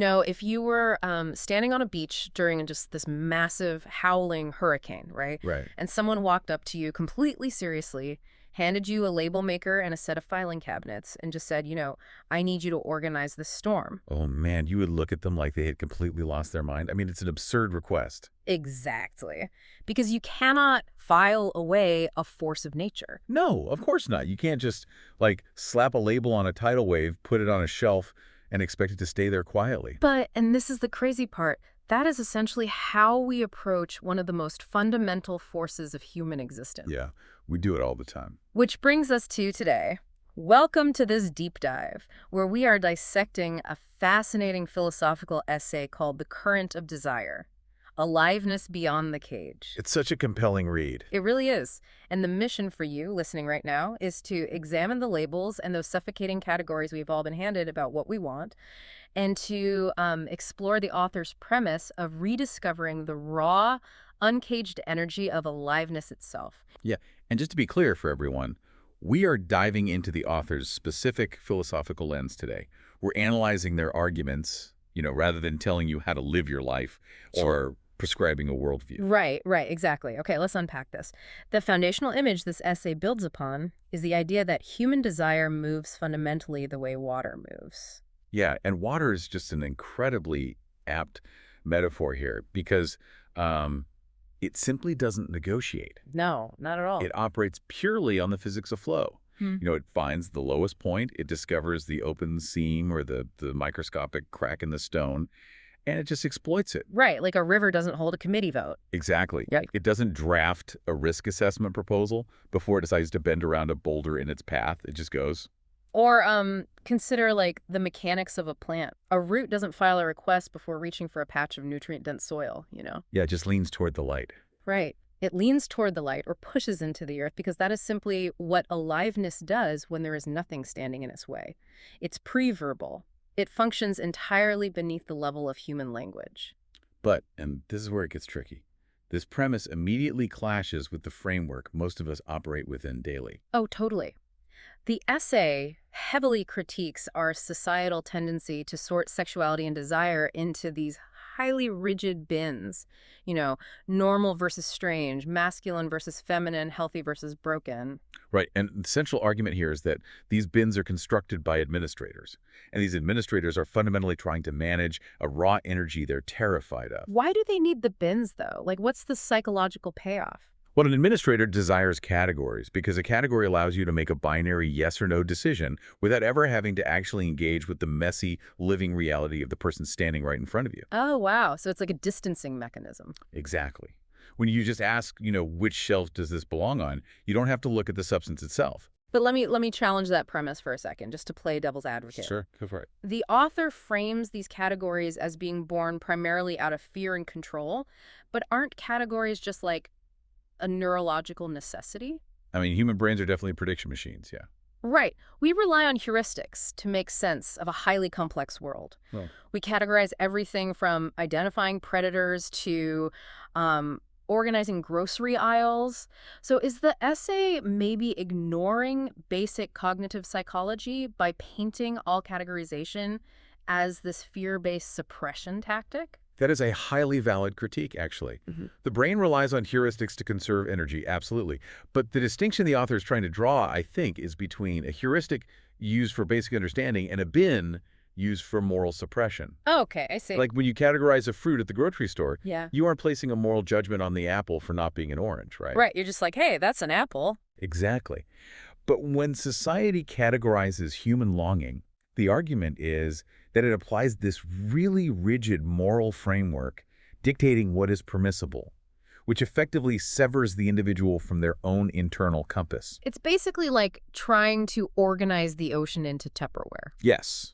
If you were standing on a beach during just this massive howling hurricane, right? Right. And someone walked up to you completely seriously, handed you a label maker and a set of filing cabinets, and just said, I need you to organize this storm. Oh, man, you would look at them like they had completely lost their mind. I mean, it's an absurd request. Exactly. Because you cannot file away a force of nature. No, of course not. You can't just, like, slap a label on a tidal wave, put it on a shelf, and expect it to stay there quietly. But, and this is the crazy part, that is essentially how we approach one of the most fundamental forces of human existence. Yeah, we do it all the time. Which brings us to today. Welcome to this deep dive, where we are dissecting a fascinating philosophical essay called The Current of Desire, Aliveness Beyond the Cage. It's such a compelling read. It really is. And the mission for you listening right now is to examine the labels and those suffocating categories we've all been handed about what we want, and to explore the author's premise of rediscovering the raw, uncaged energy of aliveness itself. Yeah, and just to be clear for everyone, we are diving into the author's specific philosophical lens today. We're analyzing their arguments, rather than telling you how to live your life or prescribing a worldview. Right, exactly. Okay, let's unpack this. The foundational image this essay builds upon is the idea that human desire moves fundamentally the way water moves. Yeah, and water is just an incredibly apt metaphor here because it simply doesn't negotiate. No, not at all. It operates purely on the physics of flow. Hmm. It finds the lowest point, it discovers the open seam or the microscopic crack in the stone, and it just exploits it. Right, like a river doesn't hold a committee vote. Exactly. Yeah. It doesn't draft a risk assessment proposal before it decides to bend around a boulder in its path. It just goes. Or consider like the mechanics of a plant. A root doesn't file a request before reaching for a patch of nutrient-dense soil. Yeah, it just leans toward the light. Right. It leans toward the light or pushes into the earth because that is simply what aliveness does when there is nothing standing in its way. It's pre-verbal. It functions entirely beneath the level of human language. But, and this is where it gets tricky, this premise immediately clashes with the framework most of us operate within daily. Oh, totally. The essay heavily critiques our societal tendency to sort sexuality and desire into these highly rigid bins. Normal versus strange, masculine versus feminine, healthy versus broken. Right, and the central argument here is that these bins are constructed by administrators, and these administrators are fundamentally trying to manage a raw energy they're terrified of. Why do they need the bins, though? Like, what's the psychological payoff? Well, an administrator desires categories because a category allows you to make a binary yes or no decision without ever having to actually engage with the messy, living reality of the person standing right in front of you. Oh, wow. So it's like a distancing mechanism. Exactly. When you just ask, which shelf does this belong on, you don't have to look at the substance itself. But let me challenge that premise for a second, just to play devil's advocate. Sure, go for it. The author frames these categories as being born primarily out of fear and control, but aren't categories just like a neurological necessity? I mean, human brains are definitely prediction machines, yeah. Right. We rely on heuristics to make sense of a highly complex world. Well, We categorize everything from identifying predators to organizing grocery aisles. So is the essay maybe ignoring basic cognitive psychology by painting all categorization as this fear-based suppression tactic? that is a highly valid critique, actually. Mhm. The brain relies on heuristics to conserve energy, absolutely. But the distinction the author is trying to draw, I think, is between a heuristic used for basic understanding and a bin used for moral suppression. Oh, okay, I see. Like when you categorize a fruit at the grocery store, Yeah. you aren't placing a moral judgment on the apple for not being an orange, right? Right, you're just like, hey, that's an apple. Exactly. But when society categorizes human longing, the argument is that it applies this really rigid moral framework dictating what is permissible, which effectively severs the individual from their own internal compass. It's basically like trying to organize the ocean into Tupperware. Yes,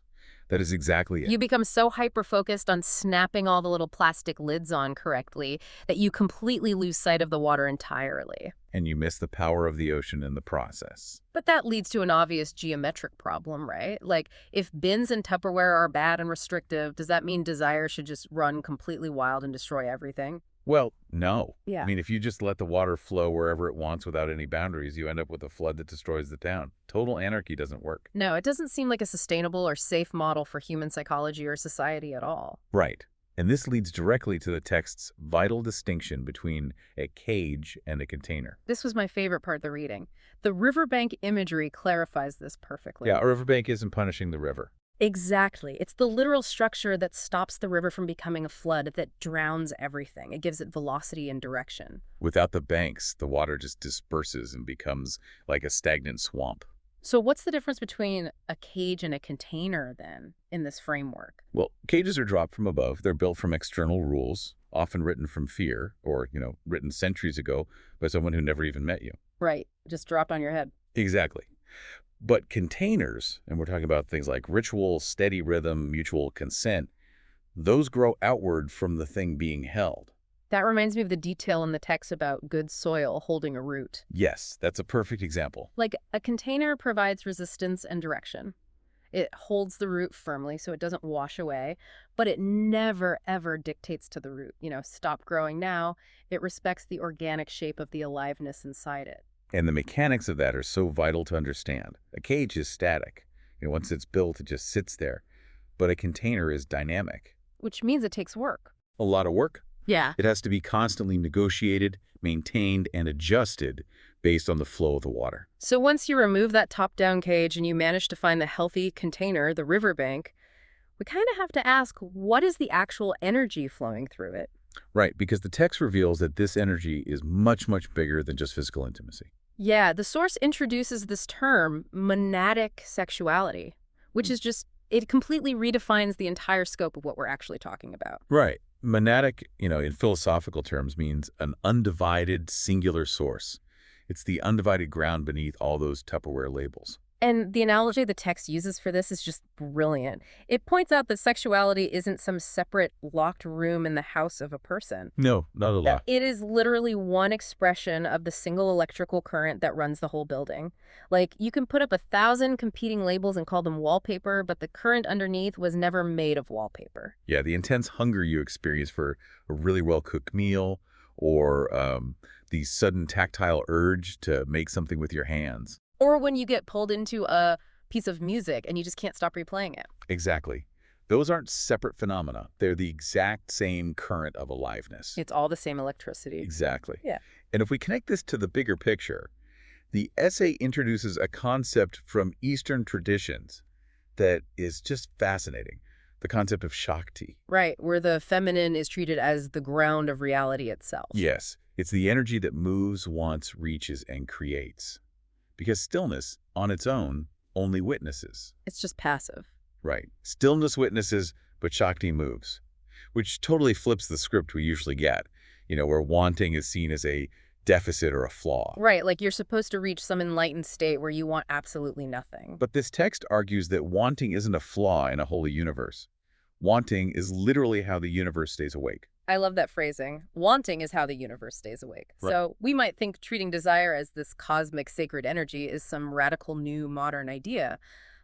that is exactly it. You become so hyper-focused on snapping all the little plastic lids on correctly that you completely lose sight of the water entirely. And you miss the power of the ocean in the process. But that leads to an obvious geometric problem, right? Like, if bins and Tupperware are bad and restrictive, does that mean desire should just run completely wild and destroy everything? Well, no. I Yeah. mean, if you just let the water flow wherever it wants without any boundaries, you end up with a flood that destroys the town. Total anarchy doesn't work. No, it doesn't seem like a sustainable or safe model for human psychology or society at all. Right. And this leads directly to the text's vital distinction between a cage and a container. This was my favorite part of the reading. The riverbank imagery clarifies this Yeah, perfectly. a riverbank isn't punishing the river. Exactly. It's the literal structure that stops the river from becoming a flood, that drowns everything. It gives it velocity and direction. Without the banks, the water just disperses and becomes like a stagnant swamp. So what's the difference between a cage and a container then in this framework? Well, cages are dropped from above. They're built from external rules, often written from fear or, written centuries ago by someone who never even met you. Right. Just dropped on your head. Exactly. But containers, and we're talking about things like ritual, steady rhythm, mutual consent, those grow outward from the thing being held. That reminds me of the detail in the text about good soil holding a root. Yes, that's a perfect example. Like a container provides resistance and direction. It holds the root firmly so it doesn't wash away, but it never, ever dictates to the root, stop growing now. It respects the organic shape of the aliveness inside it. And the mechanics of that are so vital to understand. A cage is static. Once it's built, it just sits there. But a container is dynamic. Which means it takes work. A lot of work. Yeah. It has to be constantly negotiated, maintained, and adjusted based on the flow of the water. So once you remove that top-down cage and you manage to find the healthy container, the riverbank, we kind of have to ask, what is the actual energy flowing through it? Right, because the text reveals that this energy is much, much bigger than just physical intimacy. Yeah, the source introduces this term, monadic sexuality, which is just, it completely redefines the entire scope of what we're actually talking about. Right. Monadic, in philosophical terms, means an undivided, singular source. It's the undivided ground beneath all those Tupperware labels. And the analogy the text uses for this is just brilliant. It points out that sexuality isn't some separate locked room in the house of a person. No, not a lot. It is literally one expression of the single electrical current that runs the whole building. Like, you can put up 1,000 competing labels and call them wallpaper, but the current underneath was never made of wallpaper. Yeah, the intense hunger you experience for a really well-cooked meal or the sudden tactile urge to make something with your hands. Or when you get pulled into a piece of music and you just can't stop replaying it. Exactly. Those aren't separate phenomena. They're the exact same current of aliveness. It's all the same electricity. Exactly. Yeah. And if we connect this to the bigger picture, the essay introduces a concept from Eastern traditions that is just fascinating. The concept of Shakti. Right, where the feminine is treated as the ground of reality itself. Yes, it's the energy that moves, wants, reaches, and creates. Because stillness, on its own, only witnesses. It's just passive. Right. Stillness witnesses, but Shakti moves. Which totally flips the script we usually get, where wanting is seen as a deficit or a flaw. Right, like you're supposed to reach some enlightened state where you want absolutely nothing. But this text argues that wanting isn't a flaw in a holy universe. Wanting is literally how the universe stays awake. I love that phrasing. Wanting is how the universe stays awake. Right. So we might think treating desire as this cosmic sacred energy is some radical new modern idea.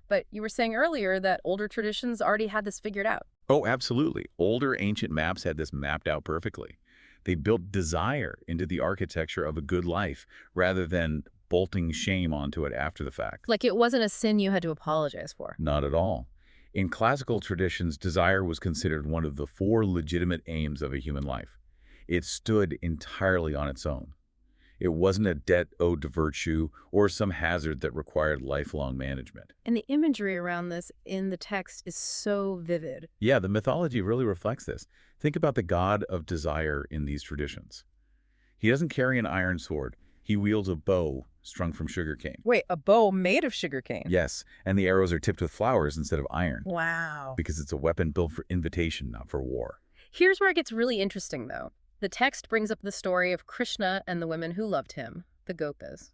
But you were saying earlier that older traditions already had this figured out. Oh, absolutely. Older ancient maps had this mapped out perfectly. They built desire into the architecture of a good life rather than bolting shame onto it after the fact. Like it wasn't a sin you had to apologize for. Not at all. In classical traditions, desire was considered one of the 4 legitimate aims of a human life. It stood entirely on its own. It wasn't a debt owed to virtue or some hazard that required lifelong management. And the imagery around this in the text is so vivid. Yeah, the mythology really reflects this. Think about the god of desire in these traditions. He doesn't carry an iron sword. He wields a bow strung from sugarcane. Wait, a bow made of sugarcane? Yes, and the arrows are tipped with flowers instead of iron. Wow. Because it's a weapon built for invitation, not for war. Here's where it gets really interesting, though. The text brings up the story of Krishna and the women who loved him, the Gopas.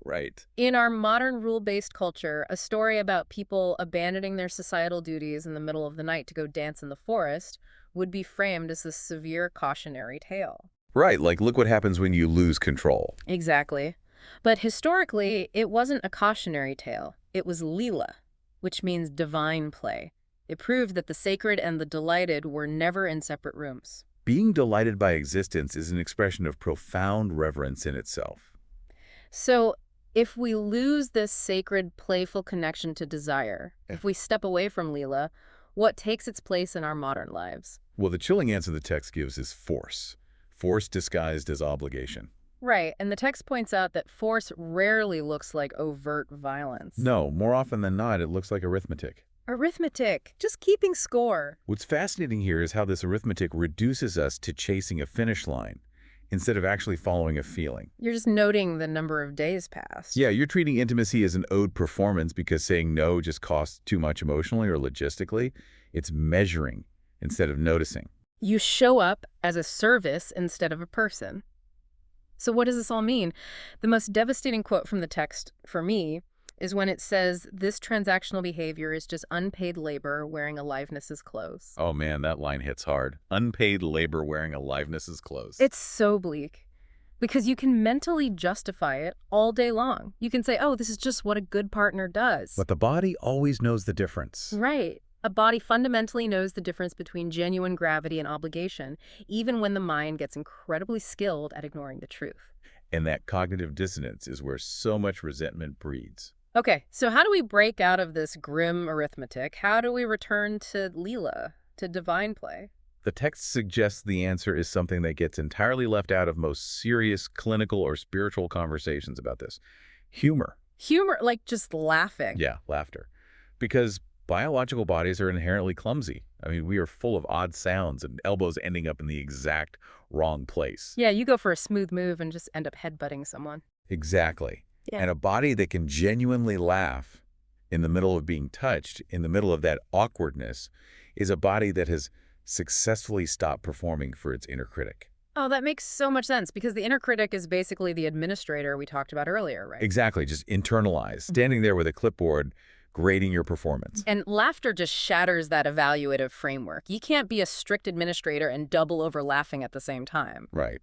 Right. In our modern rule-based culture, a story about people abandoning their societal duties in the middle of the night to go dance in the forest would be framed as a severe cautionary tale. Right, like look what happens when you lose control. Exactly. But historically, it wasn't a cautionary tale. It was Leela, which means divine play. It proved that the sacred and the delighted were never in separate rooms. Being delighted by existence is an expression of profound reverence in itself. So, if we lose this sacred, playful connection to desire, Yeah. if we step away from Leela, what takes its place in our modern lives? Well, the chilling answer the text gives is force. Force disguised as obligation. Right, and the text points out that force rarely looks like overt violence. No, more often than not, it looks like arithmetic. Arithmetic, just keeping score. What's fascinating here is how this arithmetic reduces us to chasing a finish line instead of actually following a feeling. You're just noting the number of days passed. Yeah, you're treating intimacy as an owed performance because saying no just costs too much emotionally or logistically. It's measuring instead of noticing. You show up as a service instead of a person. So what does this all mean? The most devastating quote from the text, for me, is when it says, this transactional behavior is just unpaid labor wearing aliveness's clothes. Oh man, that line hits hard. Unpaid labor wearing aliveness's clothes. It's so bleak. Because you can mentally justify it all day long. You can say, oh, this is just what a good partner does. But the body always knows the difference. Right. A body fundamentally knows the difference between genuine gravity and obligation, even when the mind gets incredibly skilled at ignoring the truth. And that cognitive dissonance is where so much resentment breeds. Okay, so how do we break out of this grim arithmetic? How do we return to Leela, to divine play? The text suggests the answer is something that gets entirely left out of most serious clinical or spiritual conversations about this. Humor. Humor, like just laughing. Yeah, laughter. Because biological bodies are inherently clumsy. I mean, we are full of odd sounds and elbows ending up in the exact wrong place. Yeah, you go for a smooth move and just end up headbutting someone. Exactly. Yeah. And a body that can genuinely laugh in the middle of being touched, in the middle of that awkwardness, is a body that has successfully stopped performing for its inner critic. Oh, that makes so much sense, because the inner critic is basically the administrator we talked about earlier, right? Exactly, just internalized, standing there with a clipboard, grading your performance. And laughter just shatters that evaluative framework. You can't be a strict administrator and double over laughing at the same time. Right.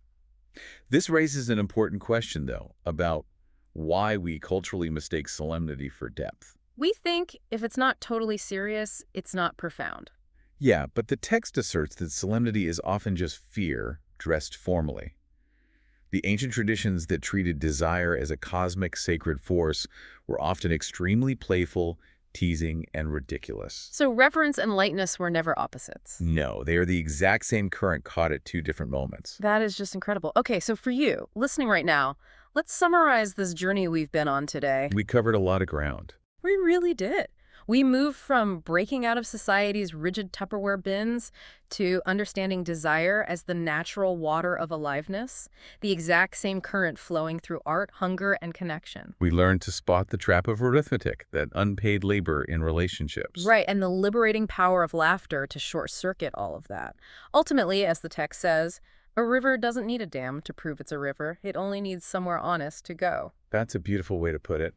This raises an important question, though, about why we culturally mistake solemnity for depth. We think if it's not totally serious, it's not profound. Yeah, but the text asserts that solemnity is often just fear dressed formally. The ancient traditions that treated desire as a cosmic sacred force were often extremely playful, teasing, and ridiculous. So reverence and lightness were never opposites. No, they are the exact same current caught at two different moments. That is just incredible. Okay, so for you, listening right now, let's summarize this journey we've been on today. We covered a lot of ground. We really did. We moved from breaking out of society's rigid Tupperware bins to understanding desire as the natural water of aliveness, the exact same current flowing through art, hunger, and connection. We learned to spot the trap of arithmetic, that unpaid labor in relationships. Right, and the liberating power of laughter to short-circuit all of that. Ultimately, as the text says, a river doesn't need a dam to prove it's a river. It only needs somewhere honest to go. That's a beautiful way to put it.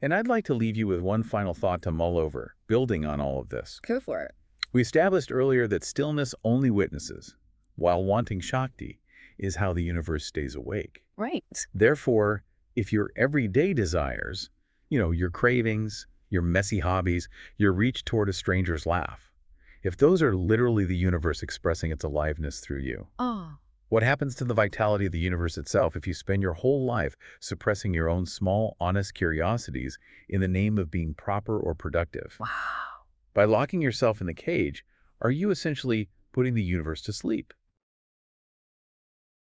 And I'd like to leave you with one final thought to mull over, building on all of this. Go for it. We established earlier that stillness only witnesses, while wanting Shakti is how the universe stays awake. Right. Therefore, if your everyday desires, your cravings, your messy hobbies, your reach toward a stranger's laugh, if those are literally the universe expressing its aliveness through you, Oh. what happens to the vitality of the universe itself if you spend your whole life suppressing your own small, honest curiosities in the name of being proper or productive? Wow. By locking yourself in the cage, are you essentially putting the universe to sleep?